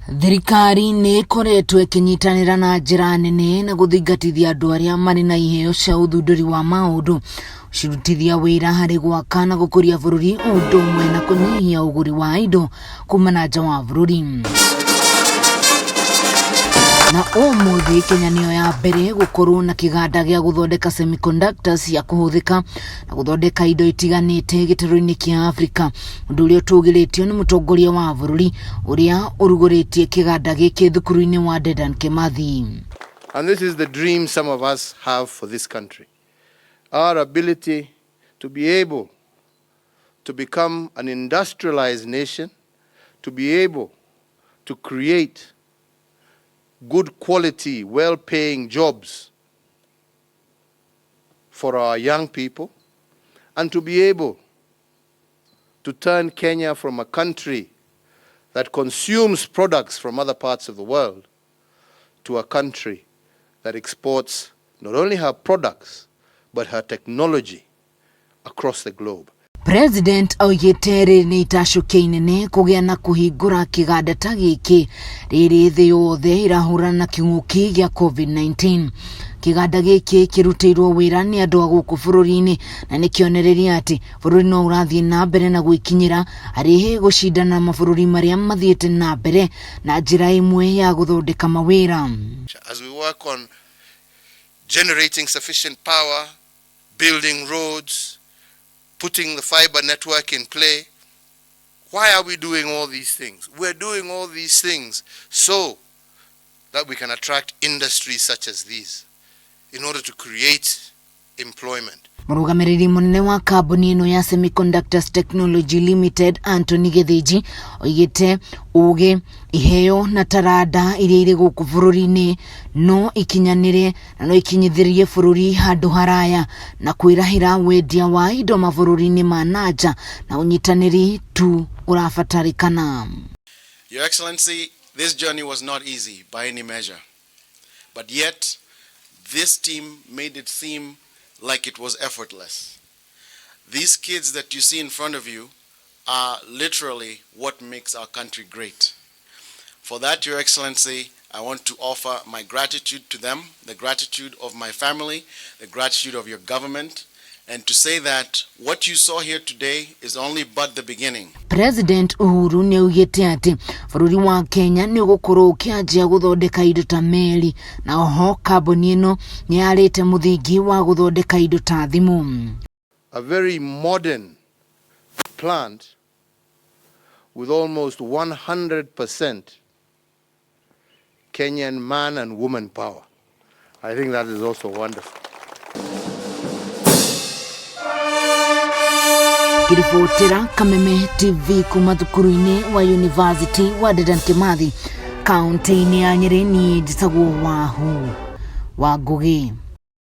Thirikari nĩ ĩkoretwo ĩkĩnyitanĩra na njĩra nene na gũthingatithia andũ arĩa marĩ na iheo cia ũthundũri wa maũndũ, cirutithia wĩra harĩ gwaka na gũkũria bũrũri ũndũ ũmwe na kũnyihia ũgũri wa indo kuuma na nja wa bũrũri. Na ũmũthĩ Kenya nĩyo ya mbere gũkorwo na kiganda gĩa guthondeka semi-conductor cia kũhũthĩka na guthondeka indo itiganĩte gĩtarũ-ini kĩa Afrika, ũndũ ũrĩa ũtũgĩrĩtio nĩ mũtongoria wa bũrũri ũrĩa ũrugũrĩtie kiganda gĩkĩ thukuru-inĩ wa Dedan Kimathi. And this is the dream some of us have for this country. Our ability to be able to become an industrialized nation, to be able to create good quality, well-paying jobs for our young people, and to be able to turn Kenya from a country that consumes products from other parts of the world to a country that exports not only her products, but her technology across the globe. President ougite nĩ itacũkia inene kũgĩa na kuhingura kiganda ta gĩkĩ rĩrĩ thĩ yothe irahũrana na kĩng'ũki gĩa COVID-19. Kiganda gĩkĩ kĩrutĩirwo wĩra nĩ andũ a gũkũ bũrũri-inĩ na nĩ kĩonereria atĩ bũrũri no ũrathiĩ na mbere na gwĩkinyĩra harĩ gũcindana mabũrũri marĩa mathiĩte na mbere na njĩra ĩmwe ya gũthondeka mawĩra. As we work on generating sufficient power, building roads, putting the fiber network in play. Why are we doing all these things? We're doing all these things so that we can attract industries such as these in order to create employment. Mũrũgamĩrĩri mũnene wa kambuni ĩno ya Semi-Conductors Technology Limited Anthony Githaji oigite ũgĩ, iheo na taranda iria irĩ gũkũ bũrũri-inĩ no ikinyanĩre na no ikinyithĩrie bũrũri handũ haraya na kwĩrahĩra wendia wa indo mabũrũri-inĩ ma nanja na ũnyitanĩri tu ũrabatarĩkana. Your Excellency, this journey was not easy by any measure, but yet this team made it seem like it was effortless. These kids that you see in front of you are literally what makes our country great. For that, Your Excellency, I want to offer my gratitude to them, the gratitude of my family, the gratitude of your government, and to say that what you saw here today is only but the beginning. President Uhuru nĩ augĩte atĩ bũrũri wa Kenya nĩ ũgũkorwo ũkĩanjia gũthondeka indo ta meri na oho kambuni ĩno nĩ yarĩte muthingi wa gũthondeka indo ta thimu. A very modern plant with almost 100% Kenyan man and woman power. I think that is also wonderful. Kiribotera Kameme TV kuma thukuru-inĩ wa University wa Dedan Kimathi, kaunti-inĩ ya Nyeri, ni njĩtagwo wa Ngugi.